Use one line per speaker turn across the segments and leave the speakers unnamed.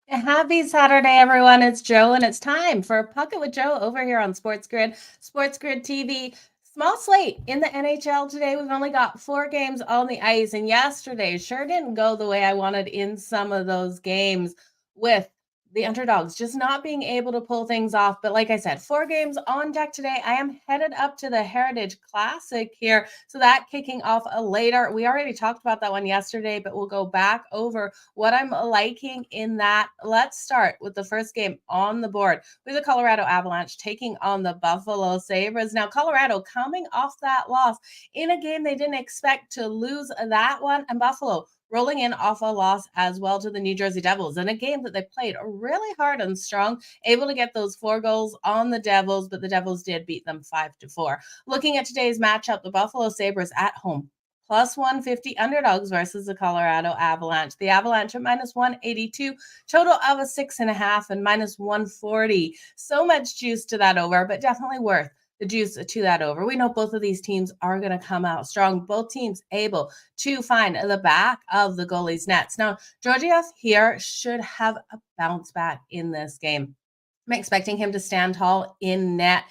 Happy Saturday, everyone. It's Joe, and it's time for Puck It with Joe over here on Sports Grid TV. Small slate in the NHL today. We've only got 4 games on the ice, and yesterday sure didn't go the way I wanted in some of those games with the underdogs just not being able to pull things off. But like I said, 4 games on deck today. I am headed up to the Heritage Classic here. So that kicking off later. We already talked about that one yesterday, but we'll go back over what I'm liking in that. Let's start with the first game on the board with the Colorado Avalanche taking on the Buffalo Sabres. Now, Colorado coming off that loss in a game they didn't expect to lose that one, and Buffalo rolling in off a loss as well to the New Jersey Devils in a game that they played really hard and strong, able to get those 4 goals on the Devils, but the Devils did beat them 5-4. Looking at today's matchup, the Buffalo Sabres at home plus 150 underdogs versus the Colorado Avalanche. The Avalanche at minus 182, total of a 6.5 and minus 140. So much juice to that over, but definitely worth the juice to that over. We know both of these teams are going to come out strong. Both teams able to find the back of the goalie's nets. Now, Georgiev here should have a bounce back in this game. I'm expecting him to stand tall in net.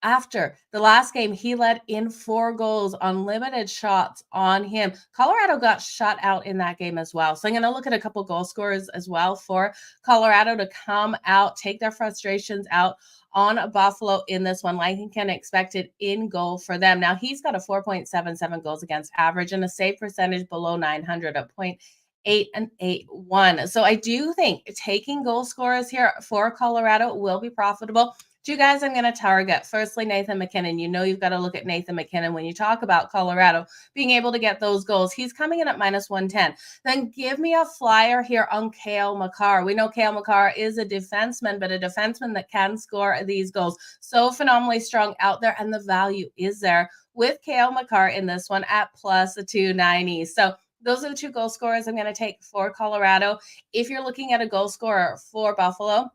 After the last game, he let in 4 goals on limited shots on him. Colorado got shut out in that game as well. So I'm going to look at a couple goal scorers as well for Colorado to come out, take their frustrations out on Buffalo in this one, like you can expect it in goal for them. Now, he's got a 4.77 goals against average and a save percentage below 900 at 0.881. So I do think taking goal scorers here for Colorado will be profitable. 2 guys I'm going to target. Firstly, Nathan MacKinnon. You know you've got to look at Nathan MacKinnon when you talk about Colorado being able to get those goals. He's coming in at minus 110. Then give me a flyer here on Cale Makar. We know Cale Makar is a defenseman, but a defenseman that can score these goals. So phenomenally strong out there, and the value is there with Cale Makar in this one at plus 290. So those are the 2 goal scorers I'm going to take for Colorado. If you're looking at a goal scorer for Buffalo,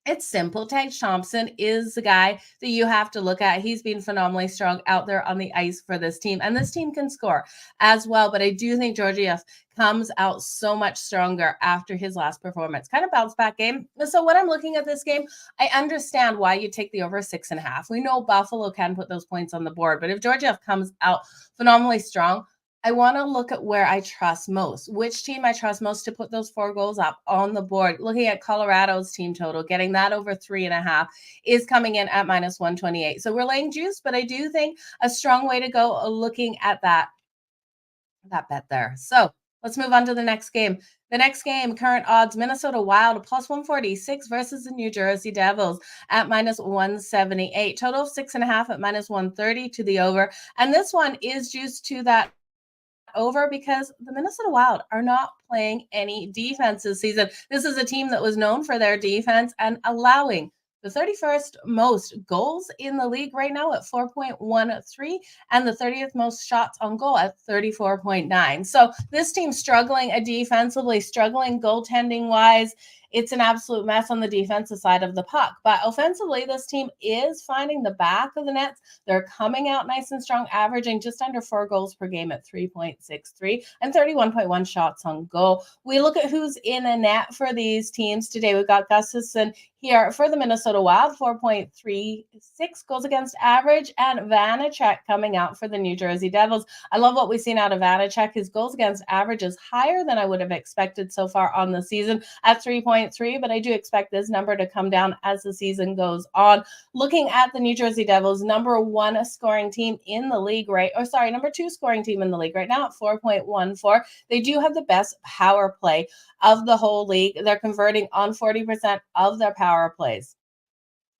it's simple. Tage Thompson is the guy that you have to look at. He's been phenomenally strong out there on the ice for this team, and this team can score as well. But I do think Georgiev comes out so much stronger after his last performance. Kind of bounce back game. So when I'm looking at this game, I understand why you take the over 6.5. We know Buffalo can put those points on the board, but if Georgiev comes out phenomenally strong, I want to look at where I trust most, which team I trust most to put those 4 goals up on the board. Looking at Colorado's team total, getting that over 3.5 is coming in at minus 128. So we're laying juice, but I do think a strong way to go looking at that bet there. So let's move on to the next game. The next game, current odds, Minnesota Wild plus 146 versus the New Jersey Devils at minus 178. Total of 6.5 at minus 130 to the over. And this one is juiced to that over because the Minnesota Wild are not playing any defense this season. This is a team that was known for their defense and allowing the 31st most goals in the league right now at 4.13 and the 30th most shots on goal at 34.9. So this team struggling defensively, struggling goaltending wise. It's an absolute mess on the defensive side of the puck. But offensively, this team is finding the back of the nets. They're coming out nice and strong, averaging just under 4 goals per game at 3.63 and 31.1 shots on goal. We look at who's in a net for these teams today. We've got Gustafsson here for the Minnesota Wild, 4.36 goals against average, and Vanacek coming out for the New Jersey Devils. I love what we've seen out of Vanacek. His goals against average is higher than I would have expected so far on the season at 3.3, but I do expect this number to come down as the season goes on. Looking at the New Jersey Devils, number 1 scoring team in the league, number 2 scoring team in the league right now at 4.14. They do have the best power play of the whole league. They're converting on 40% of their power plays.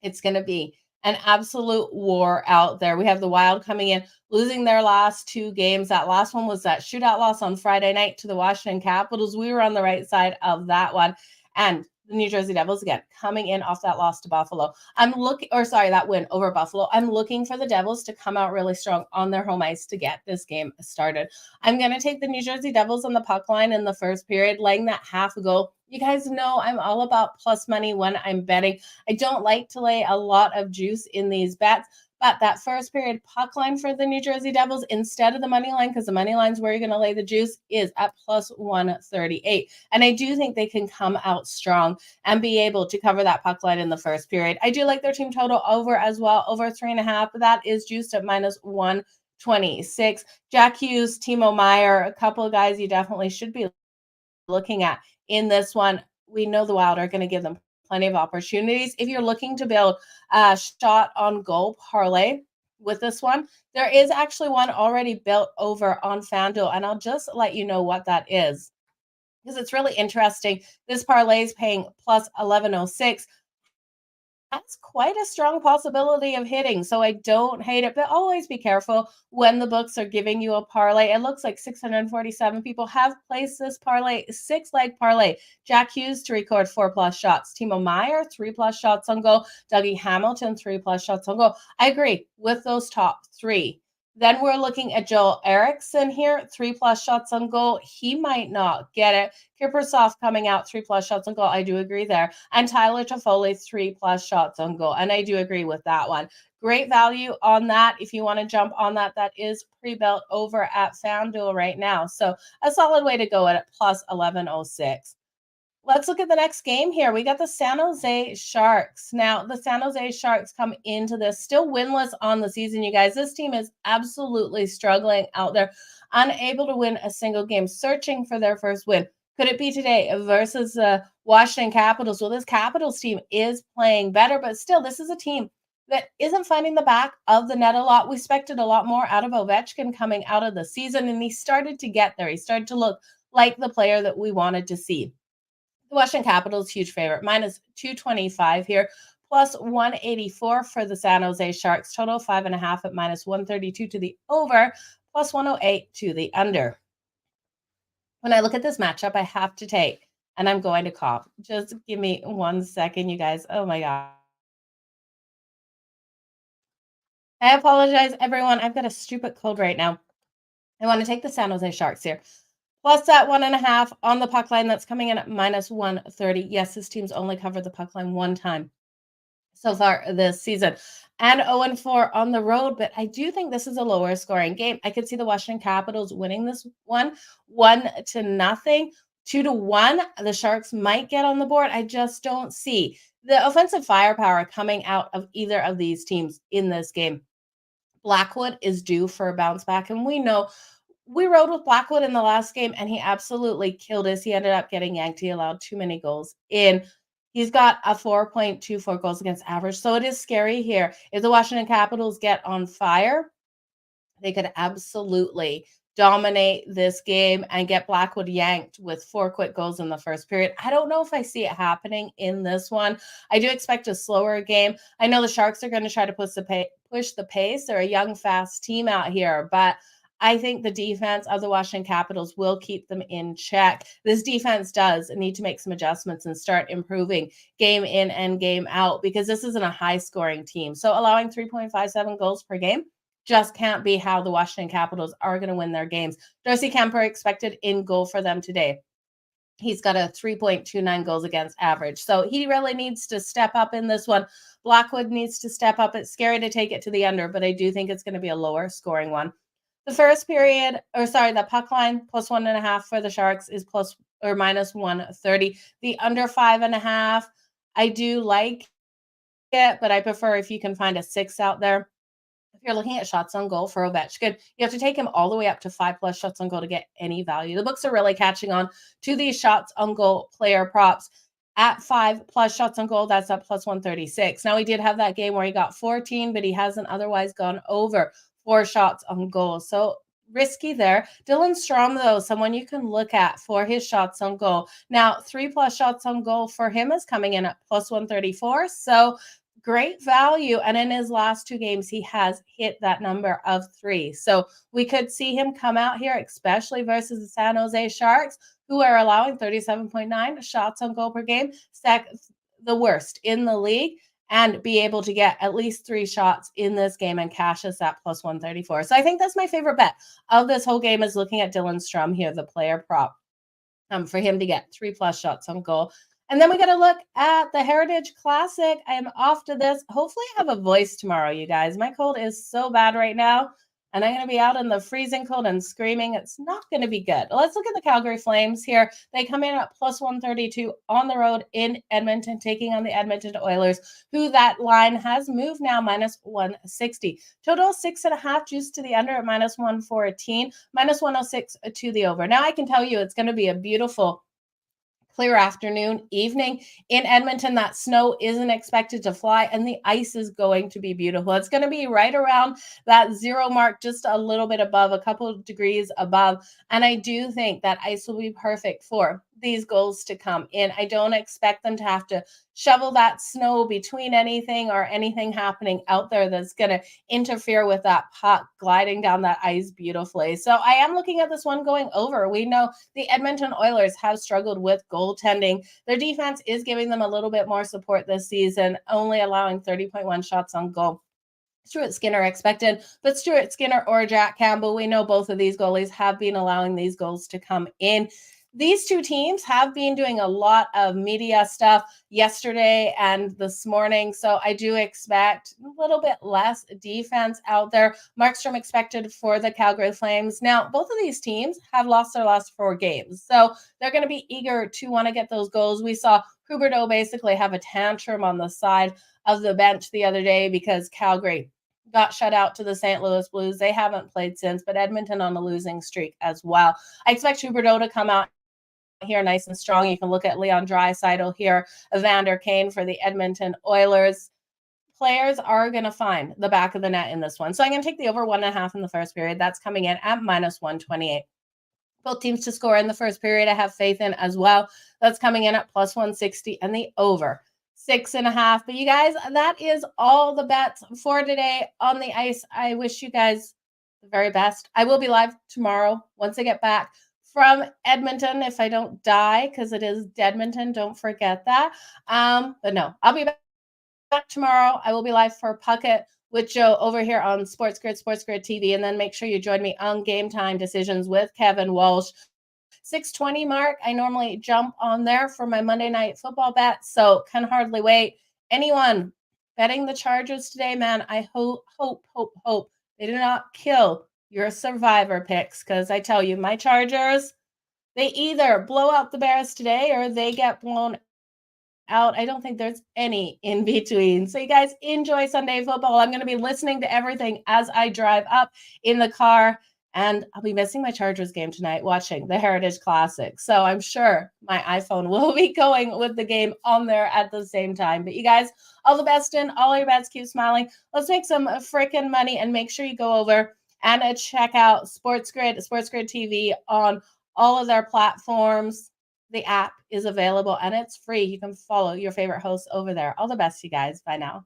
It's going to be an absolute war out there. We have the Wild coming in, losing their last 2 games. That last one was that shootout loss on Friday night to the Washington Capitals. We were on the right side of that one. And the New Jersey Devils, again, coming in off that loss to Buffalo. That win over Buffalo. I'm looking for the Devils to come out really strong on their home ice to get this game started. I'm going to take the New Jersey Devils on the puck line in the first period, laying that half a goal. You guys know I'm all about plus money when I'm betting. I don't like to lay a lot of juice in these bets, But that first period puck line for the New Jersey Devils instead of the money line, because the money line's where you're going to lay the juice, is at plus 138. And I do think they can come out strong and be able to cover that puck line in the first period. I do like their team total over as well, over 3.5. That is juiced at minus 126. Jack Hughes, Timo Meyer, a couple of guys you definitely should be looking at in this one. We know the Wild are going to give them plenty of opportunities. If you're looking to build a shot on goal parlay with this one, there is actually one already built over on FanDuel, and I'll just let you know what that is because it's really interesting. This parlay is paying plus 1106. That's quite a strong possibility of hitting. So I don't hate it, but always be careful when the books are giving you a parlay. It looks like 647 people have placed this parlay, 6-leg parlay. Jack Hughes to record 4+ shots. Timo Meyer, 3+ shots on goal. Dougie Hamilton, 3+ shots on goal. I agree with those top three. Then we're looking at Joel Eriksson here, 3+ shots on goal. He might not get it. Kiprusoff coming out, 3+ shots on goal. I do agree there. And Tyler Toffoli, 3+ shots on goal. And I do agree with that one. Great value on that. If you want to jump on that, that is pre-built over at FanDuel right now. So a solid way to go at plus 1106. Let's look at the next game here. We got the San Jose Sharks. Now, the San Jose Sharks come into this still winless on the season, you guys. This team is absolutely struggling out there, unable to win a single game, searching for their first win. Could it be today versus the Washington Capitals? Well, this Capitals team is playing better, but still, this is a team that isn't finding the back of the net a lot. We expected a lot more out of Ovechkin coming out of the season, and he started to get there. He started to look like the player that we wanted to see. The Washington Capitals, huge favorite, minus 225 here, plus 184 for the San Jose Sharks. Total 5.5 at minus 132 to the over, plus 108 to the under. When I look at this matchup, I have to take, and I'm going to cough. Just give me 1 second, you guys. Oh my God. I apologize, everyone. I've got a stupid cold right now. I want to take the San Jose Sharks here. Plus that 1.5 on the puck line. That's coming in at minus 130. Yes, this team's only covered the puck line one time so far this season. And 0-4 on the road, but I do think this is a lower scoring game. I could see the Washington Capitals winning this one 1-0, 2-1. The Sharks might get on the board. I just don't see the offensive firepower coming out of either of these teams in this game. Blackwood is due for a bounce back, and we know we rode with Blackwood in the last game, and he absolutely killed us. He ended up getting yanked. He allowed too many goals in. He's got a 4.24 goals against average. So it is scary here. If the Washington Capitals get on fire, they could absolutely dominate this game and get Blackwood yanked with 4 quick goals in the first period. I don't know if I see it happening in this one. I do expect a slower game. I know the Sharks are going to try to push the pace. They're a young, fast team out here, but I think the defense of the Washington Capitals will keep them in check. This defense does need to make some adjustments and start improving game in and game out because this isn't a high-scoring team. So allowing 3.57 goals per game just can't be how the Washington Capitals are going to win their games. Darcy Kemper expected in goal for them today. He's got a 3.29 goals against average. So he really needs to step up in this one. Blackwood needs to step up. It's scary to take it to the under, but I do think it's going to be a lower scoring one. The first period, the puck line plus 1.5 for the Sharks is plus or minus 130. The under 5.5, I do like it, but I prefer if you can find a 6 out there. If you're looking at shots on goal for Ovechkin, you have to take him all the way up to 5+ shots on goal to get any value. The books are really catching on to these shots on goal player props. At 5+ shots on goal, that's up plus 136. Now, he did have that game where he got 14, but he hasn't otherwise gone over 4 shots on goal. So risky there. Dylan Strome, though, someone you can look at for his shots on goal. Now, 3+ shots on goal for him is coming in at plus 134. So great value. And in his last 2 games, he has hit that number of 3. So we could see him come out here, especially versus the San Jose Sharks, who are allowing 37.9 shots on goal per game, the worst in the league, and be able to get at least 3 shots in this game and cash us at plus 134. So I think that's my favorite bet of this whole game is looking at Dylan Strome here, the player prop, for him to get 3+ shots on goal. And then we got to look at the Heritage Classic. I am off to this. Hopefully, I have a voice tomorrow, you guys. My cold is so bad right now, and I'm going to be out in the freezing cold and screaming. It's not going to be good. Let's look at the Calgary Flames here. They come in at plus 132 on the road in Edmonton, taking on the Edmonton Oilers, who that line has moved now minus 160. Total 6.5, juice to the under at minus 114, minus 106 to the over. Now I can tell you it's going to be a beautiful clear afternoon, evening in Edmonton. That snow isn't expected to fly, and the ice is going to be beautiful. It's going to be right around that 0 mark, just a little bit above, a couple of degrees above. And I do think that ice will be perfect for these goals to come in. I don't expect them to have to shovel that snow between anything or anything happening out there that's going to interfere with that puck gliding down that ice beautifully. So I am looking at this one going over. We know the Edmonton Oilers have struggled with goaltending. Their defense is giving them a little bit more support this season, only allowing 30.1 shots on goal. Stuart Skinner expected, but Stuart Skinner or Jack Campbell, we know both of these goalies have been allowing these goals to come in. These two teams have been doing a lot of media stuff yesterday and this morning, so I do expect a little bit less defense out there. Markstrom expected for the Calgary Flames. Now, both of these teams have lost their last 4 games, so they're going to be eager to want to get those goals. We saw Huberdeau basically have a tantrum on the side of the bench the other day because Calgary got shut out to the St. Louis Blues. They haven't played since, but Edmonton on a losing streak as well. I expect Huberdeau to come out here nice and strong. You can look at Leon Draisaitl here, Evander Kane for the Edmonton Oilers. Players are going to find the back of the net in this one. So I'm going to take the over 1.5 in the first period. That's coming in at minus 128. Both teams to score in the first period, I have faith in as well. That's coming in at plus 160 and the over 6.5. But you guys, that is all the bets for today on the ice. I wish you guys the very best. I will be live tomorrow once I get back from Edmonton, if I don't die, because it is Deadmonton. Don't forget that. But no, I'll be back tomorrow. I will be live for Puckett with Joe over here on Sports Grid TV. And then make sure you join me on Game Time Decisions with Kevin Walsh. 6:20 mark. I normally jump on there for my Monday Night Football bet, so can hardly wait. Anyone betting the Chargers today, man, I hope they do not kill your survivor picks, because I tell you, my Chargers, they either blow out the Bears today or they get blown out. I don't think there's any in between. So you guys enjoy Sunday football. I'm going to be listening to everything as I drive up in the car, and I'll be missing my Chargers game tonight watching the Heritage Classic. So I'm sure my iPhone will be going with the game on there at the same time. But you guys, all the best in all your bets. Keep smiling. Let's make some freaking money, and make sure you go over and check out Sports Grid TV on all of their platforms. The app is available and it's free. You can follow your favorite hosts over there. All the best, you guys. Bye now.